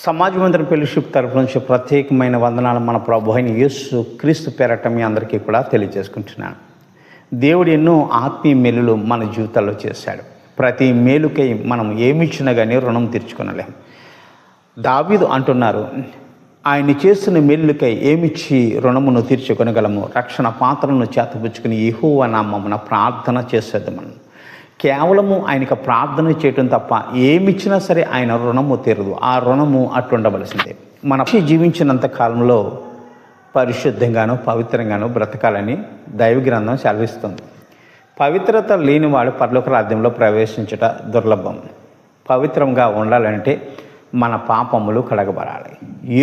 సమాజ మందిరం ఫెలోషిప్ తరపు నుంచి ప్రత్యేకమైన వందనాలు మన ప్రభు అయిన యేసు క్రీస్తు పేరట మీ అందరికీ కూడా తెలియజేసుకుంటున్నాను. దేవుడు ఎన్నో ఆత్మీయ మేలులు మన జీవితాల్లో చేశాడు. ప్రతి మేలుకై మనం ఏమిచ్చినా కానీ రుణం తీర్చుకొనలేము. దావీదు అంటున్నారు, ఆయన చేసిన మేలుకై ఏమిచ్చి రుణమును తీర్చుకొనగలము? రక్షణ పాత్రను చేతపుచ్చుకుని యెహోవా నామమున ప్రార్థన చేసేది. మనం కేవలము ఆయనకు ప్రార్థన చేయటం తప్ప ఏమిచ్చినా సరే ఆయన రుణము తీరదు. ఆ రుణము అట్లుండవలసిందే. మన జీవించినంత కాలంలో పరిశుద్ధంగాను పవిత్రంగాను బ్రతకాలని దైవ గ్రంథం సెలవిస్తుంది. పవిత్రత లేనివాడు పరలోక రాజ్యంలో ప్రవేశించుట దుర్లభం. పవిత్రంగా ఉండాలంటే మన పాపములు కడగబడాలి.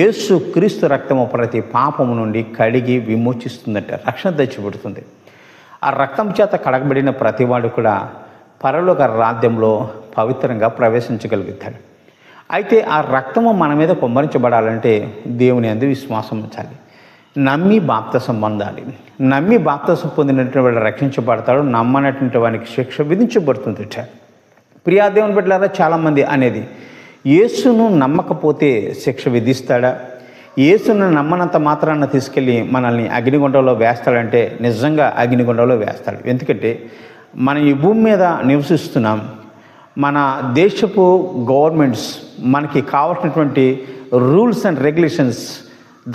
యేసు క్రీస్తు రక్తము ప్రతి పాపము నుండి కడిగి విమోచిస్తుందంటే రక్షణ తెచ్చిపెడుతుంది. ఆ రక్తం చేత కడగబడిన ప్రతివాడు కూడా పరలోక రాజ్యంలో పవిత్రంగా ప్రవేశించగలుగుతాడు. అయితే ఆ రక్తము మన మీద కుమ్మరించబడాలంటే దేవుని యందు విశ్వాసం ఉంచాలి. నమ్మి బాప్తిసం పొందాలి. నమ్మి బాప్తిసం పొందినటువంటి వాడు రక్షించబడతాడు. నమ్మనటువంటి వానికి శిక్ష విధించబడుతుంది. ప్రియా దేవుని బిడ్డలారా, చాలామంది అనేది యేసును నమ్మకపోతే శిక్ష విధిస్తాడా? యేసును నమ్మనంత మాత్రాన తీసుకెళ్ళి మనల్ని అగ్నిగుండంలో వేస్తాడంటే నిజంగా అగ్నిగుండంలో వేస్తాడు. ఎందుకంటే మనం ఈ భూమి మీద నివసిస్తున్నాం. మన దేశపు గవర్నమెంట్స్ మనకి కావాల్సినటువంటి రూల్స్ అండ్ రెగ్యులేషన్స్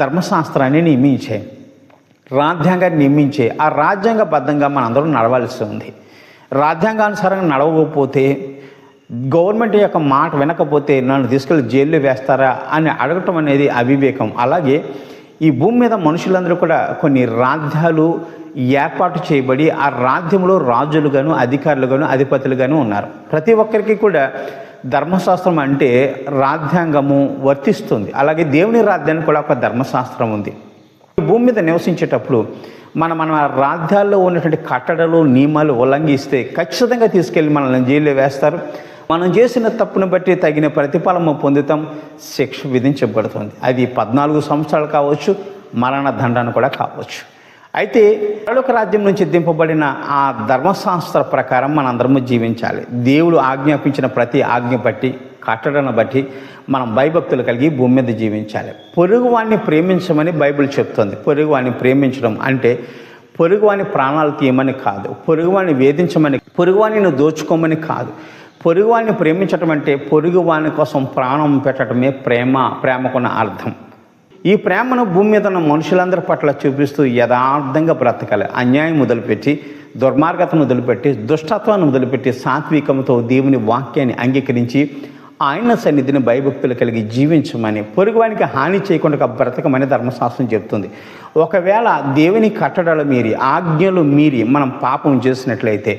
ధర్మశాస్త్రాన్ని నియమించాయి, రాజ్యాంగాన్ని నియమించే. ఆ రాజ్యాంగబద్ధంగా మనందరం నడవాల్సి ఉంది. రాజ్యాంగానుసారంగా నడవకపోతే, గవర్నమెంట్ యొక్క మాట వినకపోతే నన్ను తీసుకెళ్ళి జైల్లో వేస్తారా అని అడగటం అనేది అవివేకం. అలాగే ఈ భూమి మీద మనుషులందరూ కూడా కొన్ని రాజ్యాలు ఏర్పాటు చేయబడి ఆ రాజ్యంలో రాజులుగాను అధికారులుగాను అధిపతులుగాను ఉన్నారు. ప్రతి ఒక్కరికి కూడా ధర్మశాస్త్రం అంటే రాజ్యాంగము వర్తిస్తుంది. అలాగే దేవుని రాజ్యానికి కూడా ఒక ధర్మశాస్త్రం ఉంది. ఈ భూమి మీద నివసించేటప్పుడు మన రాజ్యాల్లో ఉన్నటువంటి కట్టడలు నియమాలు ఉల్లంఘిస్తే ఖచ్చితంగా తీసుకెళ్ళి మనల్ని జైల్లో వేస్తారు. మనం చేసిన తప్పును బట్టి తగిన ప్రతిఫలము పొందుతాం, శిక్ష విధించబడుతుంది. అది 14 సంవత్సరాలు కావచ్చు, మరణ దండన కూడా కావచ్చు. అయితే పరలోక రాజ్యం నుంచి దింపబడిన ఆ ధర్మశాస్త్ర ప్రకారం మనందరము జీవించాలి. దేవుడు ఆజ్ఞాపించిన ప్రతి ఆజ్ఞ బట్టి, కట్టడను బట్టి మనం భయభక్తులు కలిగి భూమి మీద జీవించాలి. పొరుగువాన్ని ప్రేమించమని బైబిల్ చెప్తుంది. పొరుగువాన్ని ప్రేమించడం అంటే పొరుగువాని ప్రాణాలు తీయమని కాదు, పొరుగువాన్ని వేధించమని, పొరుగువాన్ని దోచుకోమని కాదు. పొరుగువాన్ని ప్రేమించటం అంటే పొరుగువాని కోసం ప్రాణం పెట్టడమే ప్రేమకున్న అర్థం. ఈ ప్రేమను భూమి మీద ఉన్న మనుషులందరి పట్ల చూపిస్తూ యథార్థంగా బ్రతకాలి. అన్యాయం మొదలుపెట్టి, దుర్మార్గతను మొదలుపెట్టి, దుష్టత్వాన్ని మొదలుపెట్టి సాత్వికంతో దేవుని వాక్యాన్ని అంగీకరించి ఆయన సన్నిధిని భయభక్తులు కలిగి జీవించమని, పొరుగువానికి హాని చేయకుండా బ్రతకమని ధర్మశాస్త్రం చెప్తుంది. ఒకవేళ దేవుని కట్టడలు మీరి, ఆజ్ఞలు మీరి మనం పాపం చేసినట్లయితే,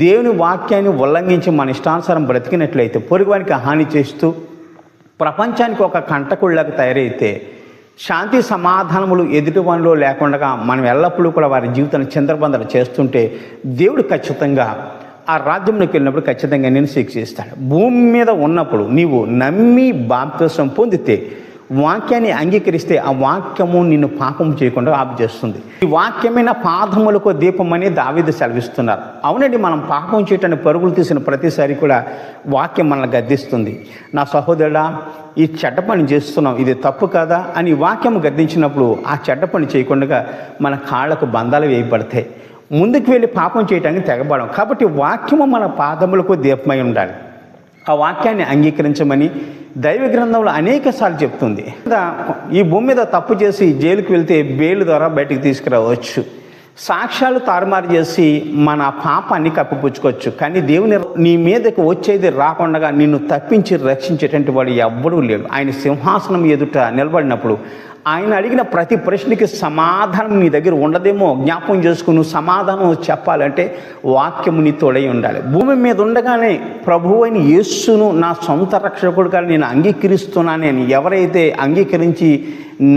దేవుని వాక్యాన్ని ఉల్లంఘించి మన ఇష్టానుసారం బ్రతికినట్లయితే, పొరుగువానికి హాని చేస్తూ ప్రపంచానికి ఒక కంటకుళ్ళకు తయారైతే, శాంతి సమాధానములు ఎదుటి వానిలో లేకుండా మనం ఎల్లప్పుడూ కూడా వారి జీవితాన్ని చిందరబందర చేస్తుంటే దేవుడు ఖచ్చితంగా ఆ రాజ్యంలోకి వెళ్ళినప్పుడు ఖచ్చితంగా నేను శిక్షిస్తాడు. భూమి మీద ఉన్నప్పుడు నీవు నమ్మి బాప్తిసం పొందితే, వాక్యాన్ని అంగీకరిస్తే ఆ వాక్యము నిన్ను పాపం చేయకుండా ఆపుచేస్తుంది. ఈ వాక్యమైన పాదములకు దీపమని దావీదు సెలవిస్తున్నారు. అవునండి, మనం పాపం చేయటానికి పరుగులు తీసిన ప్రతిసారి కూడా వాక్యం మనల్ని గద్దిస్తుంది. నా సహోదరుడా, ఈ చెడ్డ పని చేస్తున్నాం, ఇది తప్పు కదా అని వాక్యం గద్దించినప్పుడు ఆ చెడ్డ పని చేయకుండా మన కాళ్ళకు బంధాలు వేయబడతాయి. ముందుకు వెళ్ళి పాపం చేయడానికి తెగబడం. కాబట్టి వాక్యము మన పాదములకు దీపమై ఉండాలి. ఆ వాక్యాన్ని అంగీకరించమని దైవ గ్రంథంలో అనేకసార్లు చెప్తుంది. ఈ భూమి మీద తప్పు చేసి జైలుకి వెళ్తే బెయిల్ ద్వారా బయటికి తీసుకురావచ్చు, సాక్ష్యాలు తారుమారు చేసి మన పాపాన్ని కప్పిపుచ్చుకోవచ్చు. కానీ దేవుని నీ మీదకి వచ్చేది రాకుండా నిన్ను తప్పించి రక్షించేటువంటి వాడు ఎవ్వడూ లేడు. ఆయన సింహాసనం ఎదుట నిలబడినప్పుడు ఆయన అడిగిన ప్రతి ప్రశ్నకి సమాధానం నీ దగ్గర ఉండదేమో. జ్ఞాపకం చేసుకుని నువ్వు సమాధానం చెప్పాలంటే వాక్యము నీ తోడై ఉండాలి. భూమి మీద ఉండగానే ప్రభువైన యేసును నా సొంత రక్షకుడుగా నేను అంగీకరిస్తున్నానని ఎవరైతే అంగీకరించి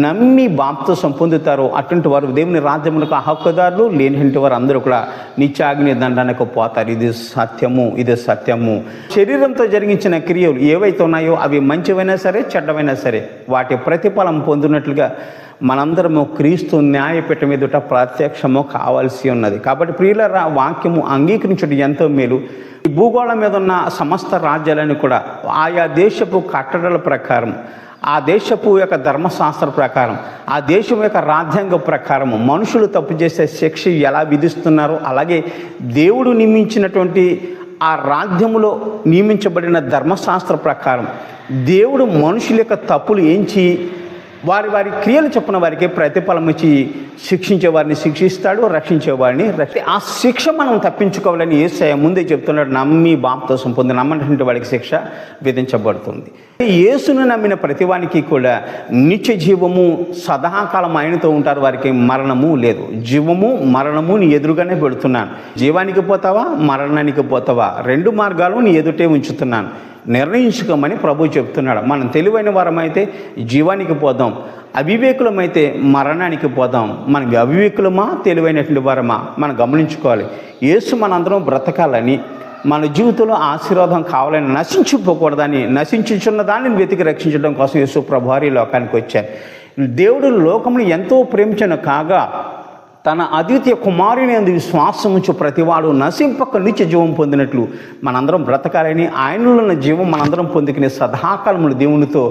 నమ్మి బాప్తిసం పొందుతారో అటువంటి వారు దేవుని రాజ్యములకు హక్కుదారులు. లేనింటి వారు అందరూ కూడా నిత్యాగ్ని దండనకు పోతారు. ఇది సత్యము, ఇది సత్యము. శరీరంతో జరిగించిన క్రియలు ఏవైతే ఉన్నాయో అవి మంచివైనా సరే చెడ్డవైనా సరే వాటి ప్రతిఫలం పొందినట్లు చెప్పినట్లుగా మనందరము క్రీస్తు న్యాయపీఠం ఎదుట ప్రత్యక్షము కావాల్సి ఉన్నది. కాబట్టి ప్రియులారా, వాక్యము అంగీకరించడం ఎంతో మేలు. ఈ భూగోళం మీద ఉన్న సమస్త రాజ్యాలను కూడా ఆయా దేశపు కట్టడల ప్రకారం, ఆ దేశపు యొక్క ధర్మశాస్త్ర ప్రకారం, ఆ దేశం యొక్క రాజ్యాంగ ప్రకారం మనుషులు తప్పు చేసే శిక్ష ఎలా విధిస్తున్నారో, అలాగే దేవుడు నియమించినటువంటి ఆ రాజ్యములో నియమించబడిన ధర్మశాస్త్ర ప్రకారం దేవుడు మనుషుల యొక్క తప్పులు ఏంచి వారి వారి క్రియలు చొప్పున వారికి ప్రతిఫలం ఇచ్చి శిక్షించే వారిని శిక్షిస్తాడు, రక్షించే వారిని ఆ శిక్ష మనం తప్పించుకోవాలని యేసయ్య ముందే చెప్తున్నాడు. నమ్మి బాప్తిసం పొంది నమ్మనటువంటి వాడికి శిక్ష విధించబడుతుంది. యేసును నమ్మిన ప్రతివానికి కూడా నిత్య జీవము, సదాకాలం ఆయనతో ఉంటారు, వారికి మరణము లేదు. జీవము మరణము నీ ఎదురుగానే పెడుతున్నాను. జీవానికి పోతావా, మరణానికి పోతావా, రెండు మార్గాలు నీ ఎదుటే ఉంచుతున్నాను, నిర్ణయించుకోమని ప్రభు చెప్తున్నాడు. మనం తెలివైన వారమైతే జీవానికి పోదాం, అవివేకులమైతే మరణానికి పోదాం. మనం అవివేకులమా, తెలివైనటువంటి వారమా మనం గమనించుకోవాలి. యేసు మనందరం బ్రతకాలని, మన జీవితంలో ఆశీర్వాదం కావాలని, నశించిపోకూడదని, నశించుచున్న దానిని వెతికి రక్షించడం కోసం యేసు ప్రభువారు ఈ లోకానికి వచ్చారు. దేవుడు లోకమును ఎంతో ప్రేమించిన కాగా తన అద్వితీయ కుమారుని యందు విశ్వాసం ఉంచు ప్రతివాడు నశింపక నిత్య జీవం పొందినట్లు మనందరం బ్రతకాలని, ఆయనలో ఉన్న జీవం మనందరం పొందుకునే సదాకాలములు దేవునితో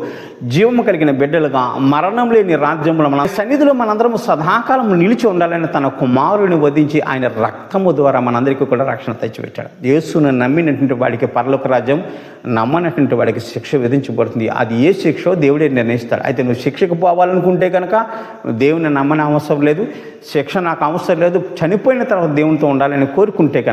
జీవము కలిగిన బిడ్డలుగా మరణం లేని రాజ్యంలో మన సన్నిధిలో మనందరం సదాకాలము నిలిచి ఉండాలని తన కుమారుని వధించి ఆయన రక్తము ద్వారా మనందరికీ కూడా రక్షణ తెచ్చిపెట్టాడు. యేసును నమ్మినటువంటి వాడికి పరలోక రాజ్యం, నమ్మనటువంటి వాడికి శిక్ష విధించబడుతుంది. అది ఏ శిక్షో దేవుడే నిర్ణయిస్తాడు. అయితే నువ్వు శిక్షకు పోవాలనుకుంటే కనుక దేవుని నమ్మని అవసరం లేదు, శిక్ష నాకు అవసరం లేదు, చనిపోయిన తర్వాత దేవునితో ఉండాలని కోరుకుంటే కనుక